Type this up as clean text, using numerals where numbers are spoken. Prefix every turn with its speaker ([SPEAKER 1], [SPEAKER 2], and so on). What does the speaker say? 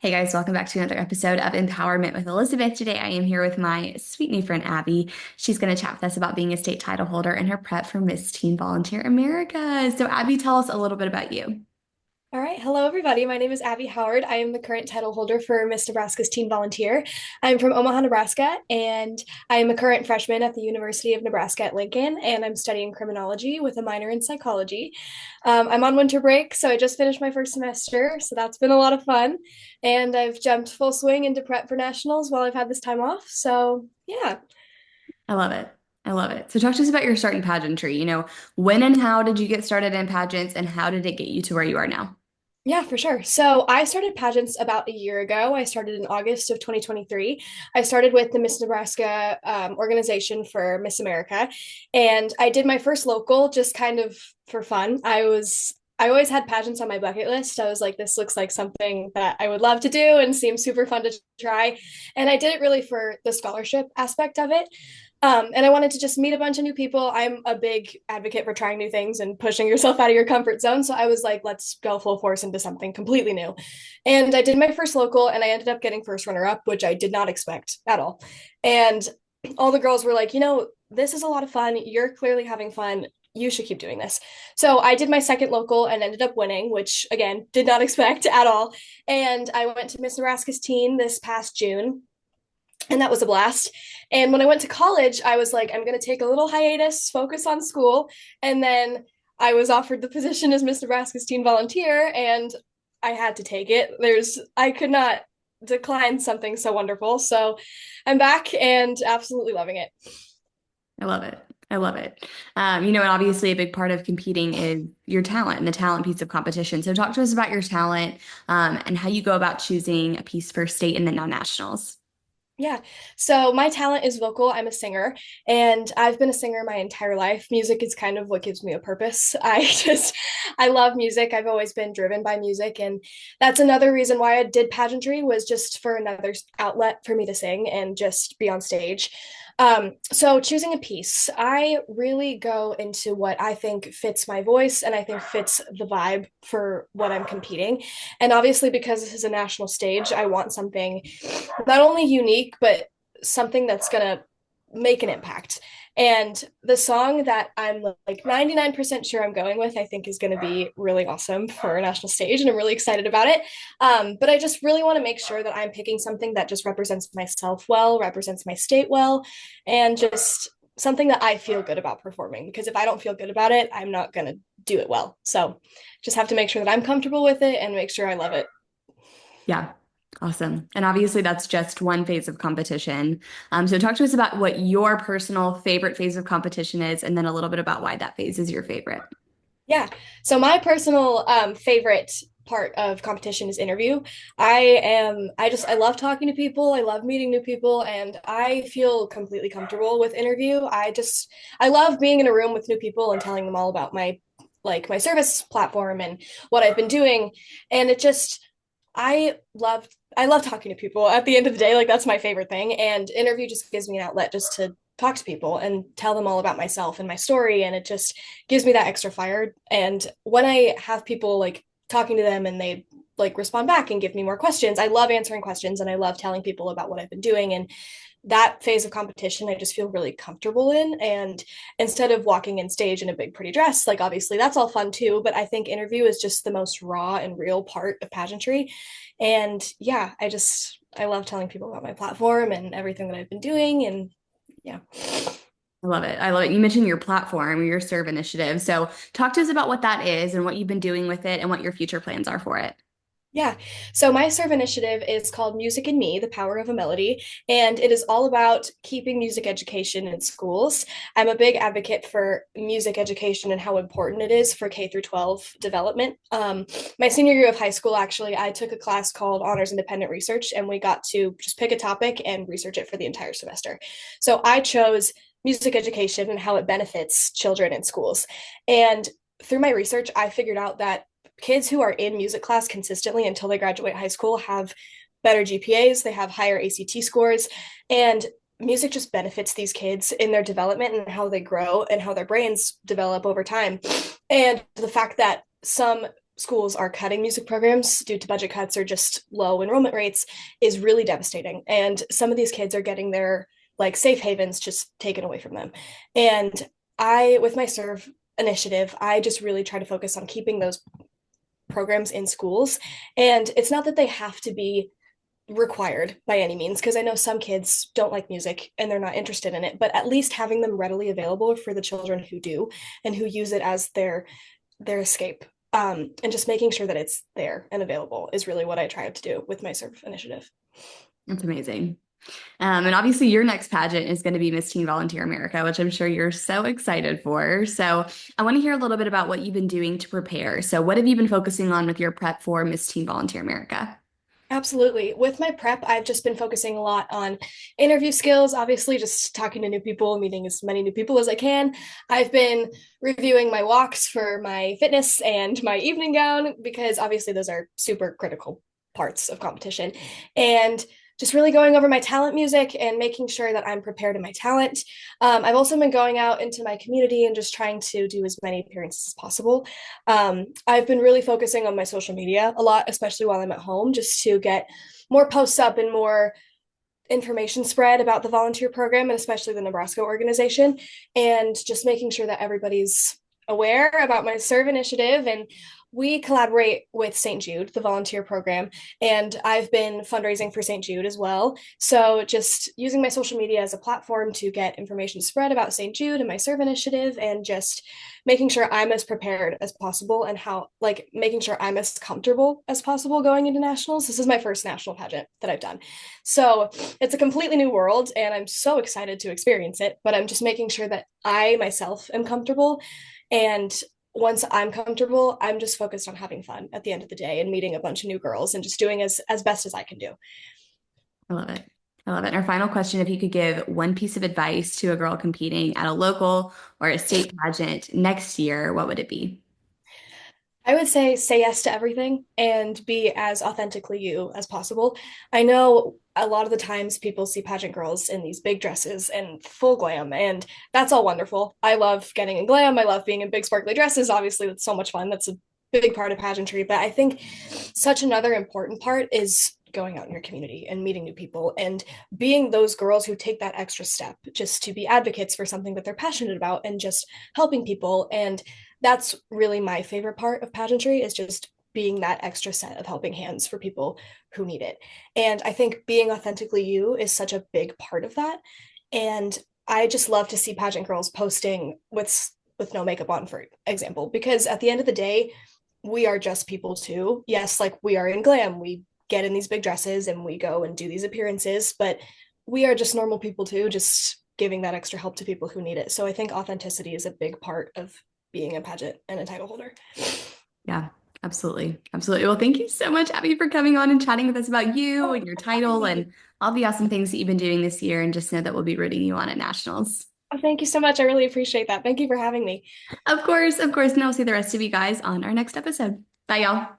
[SPEAKER 1] Hey guys, welcome back to another episode of Empowerment with Elizabeth. Today I am here with my sweet new friend Abby. She's going to chat with us about being a state title holder and her prep for Miss Teen Volunteer America. So, Abby, tell us a little bit about you.
[SPEAKER 2] All right. Hello, everybody. My name is Abby Howard. I am the current title holder for Miss Nebraska's Teen Volunteer. I'm from Omaha, Nebraska, and I am a current freshman at the University of Nebraska at Lincoln, and I'm studying criminology with a minor in psychology. I'm on winter break, so I just finished my first semester, so that's been a lot of fun. And I've jumped full swing into prep for nationals while I've had this time off. So, yeah.
[SPEAKER 1] I love it. I love it. So, talk to us about your start in pageantry. When and how did you get started in pageants and how did it get you to where you are now?
[SPEAKER 2] Yeah, for sure. So I started pageants about a year ago. I started in August of 2023. I started with the Miss Nebraska organization for Miss America, and I did my first local just kind of for fun. I always had pageants on my bucket list. I was like, this looks like something that I would love to do and seems super fun to try. And I did it really for the scholarship aspect of it. And I wanted to just meet a bunch of new people. I'm a big advocate for trying new things and pushing yourself out of your comfort zone. So I was like, let's go full force into something completely new. And I did my first local and I ended up getting first runner up, which I did not expect at all. And all the girls were like, this is a lot of fun. You're clearly having fun. You should keep doing this. So I did my second local and ended up winning, which again, did not expect at all. And I went to Miss Nebraska's teen this past June, and that was a blast. And when I went to college, I was like, I'm going to take a little hiatus, focus on school. And then I was offered the position as Miss Nebraska's teen volunteer, and I had to take it. I could not decline something so wonderful. So I'm back and absolutely loving it.
[SPEAKER 1] I love it. I love it. And obviously a big part of competing is your talent and the talent piece of competition. So talk to us about your talent, and how you go about choosing a piece for state and then now nationals.
[SPEAKER 2] Yeah. So my talent is vocal. I'm a singer, and I've been a singer my entire life. Music is kind of what gives me a purpose. I love music. I've always been driven by music, and that's another reason why I did pageantry, was just for another outlet for me to sing and just be on stage. So choosing a piece, I really go into what I think fits my voice and I think fits the vibe for what I'm competing. And obviously, because this is a national stage, I want something not only unique, but something that's going to make an impact. And the song that I'm like 99% sure I'm going with, I think is going to be really awesome for a national stage. And I'm really excited about it. But I just really want to make sure that I'm picking something that just represents myself well, represents my state well, and just something that I feel good about performing. Because if I don't feel good about it, I'm not going to do it well. So just have to make sure that I'm comfortable with it and make sure I love it.
[SPEAKER 1] Yeah. Awesome. And obviously, that's just one phase of competition. So, talk to us about what your personal favorite phase of competition is, and then a little bit about why that phase is your favorite.
[SPEAKER 2] Yeah. So my personal favorite part of competition is interview. I love talking to people. I love meeting new people, and I feel completely comfortable with interview. I love being in a room with new people and telling them all about my service platform and what I've been doing. And I love I love talking to people. At the end of the day, like that's my favorite thing. And interview just gives me an outlet just to talk to people and tell them all about myself and my story. And it just gives me that extra fire. And when I have people like talking to them and they like respond back and give me more questions, I love answering questions and I love telling people about what I've been doing. And that phase of competition I just feel really comfortable in. And instead of walking in stage in a big pretty dress, like obviously that's all fun too, but I think interview is just the most raw and real part of pageantry. And yeah, I love telling people about my platform and everything that I've been doing. And yeah.
[SPEAKER 1] I love it. I love it. You mentioned your platform, your serve initiative. So, talk to us about what that is and what you've been doing with it and what your future plans are for it.
[SPEAKER 2] Yeah. So my serve initiative is called Music in Me, the Power of a Melody, and it is all about keeping music education in schools. I'm a big advocate for music education and how important it is for K through 12 development. My senior year of high school, actually, I took a class called Honors Independent Research, and we got to just pick a topic and research it for the entire semester. So I chose music education and how it benefits children in schools. And through my research, I figured out that kids who are in music class consistently until they graduate high school have better GPAs, they have higher ACT scores, and music just benefits these kids in their development and how they grow and how their brains develop over time. And the fact that some schools are cutting music programs due to budget cuts or just low enrollment rates is really devastating. And some of these kids are getting their like safe havens just taken away from them. And with my serve initiative, I just really try to focus on keeping those programs in schools. And it's not that they have to be required by any means, because I know some kids don't like music and they're not interested in it, but at least having them readily available for the children who do and who use it as their escape. And just making sure that it's there and available is really what I try to do with my serve initiative.
[SPEAKER 1] That's amazing. And obviously, your next pageant is going to be Miss Teen Volunteer America, which I'm sure you're so excited for. So, I want to hear a little bit about what you've been doing to prepare. So, what have you been focusing on with your prep for Miss Teen Volunteer America?
[SPEAKER 2] Absolutely. With my prep, I've just been focusing a lot on interview skills, obviously, just talking to new people, meeting as many new people as I can. I've been reviewing my walks for my fitness and my evening gown, because obviously those are super critical parts of competition. And just really going over my talent music and making sure that I'm prepared in my talent. I've also been going out into my community and just trying to do as many appearances as possible. I've been really focusing on my social media a lot, especially while I'm at home, just to get more posts up and more information spread about the volunteer program and especially the Nebraska organization, and just making sure that everybody's aware about my serve initiative. And we collaborate with St. Jude, the volunteer program, and I've been fundraising for St. Jude as well. So just using my social media as a platform to get information spread about St. Jude and my serve initiative, and just making sure I'm as prepared as possible and how like making sure I'm as comfortable as possible going into nationals. This is my first national pageant that I've done. So it's a completely new world and I'm so excited to experience it, but I'm just making sure that I myself am comfortable. And once I'm comfortable, I'm just focused on having fun at the end of the day and meeting a bunch of new girls and just doing as best as I can do.
[SPEAKER 1] I love it. I love it. And our final question, if you could give one piece of advice to a girl competing at a local or a state pageant next year, what would it be?
[SPEAKER 2] I would say yes to everything and be as authentically you as possible. I know a lot of the times people see pageant girls in these big dresses and full glam, and that's all wonderful. I love getting in glam. I love being in big sparkly dresses. Obviously, that's so much fun. That's a big part of pageantry. But I think such another important part is going out in your community and meeting new people and being those girls who take that extra step just to be advocates for something that they're passionate about and just helping people. And that's really my favorite part of pageantry, is just being that extra set of helping hands for people who need it. And I think being authentically you is such a big part of that. And I just love to see pageant girls posting with no makeup on, for example, because at the end of the day, we are just people too. Yes, like we are in glam, we get in these big dresses and we go and do these appearances, but we are just normal people too, just giving that extra help to people who need it. So I think authenticity is a big part of being a pageant and a title holder.
[SPEAKER 1] Yeah, absolutely. Absolutely. Well, thank you so much, Abby, for coming on and chatting with us about you
[SPEAKER 2] Oh,
[SPEAKER 1] and your title and all the awesome things that you've been doing this year. And just know that we'll be rooting you on at nationals.
[SPEAKER 2] thank you so much. I really appreciate that. Thank you for having me.
[SPEAKER 1] Of course, of course. And I'll see the rest of you guys on our next episode. Bye, y'all.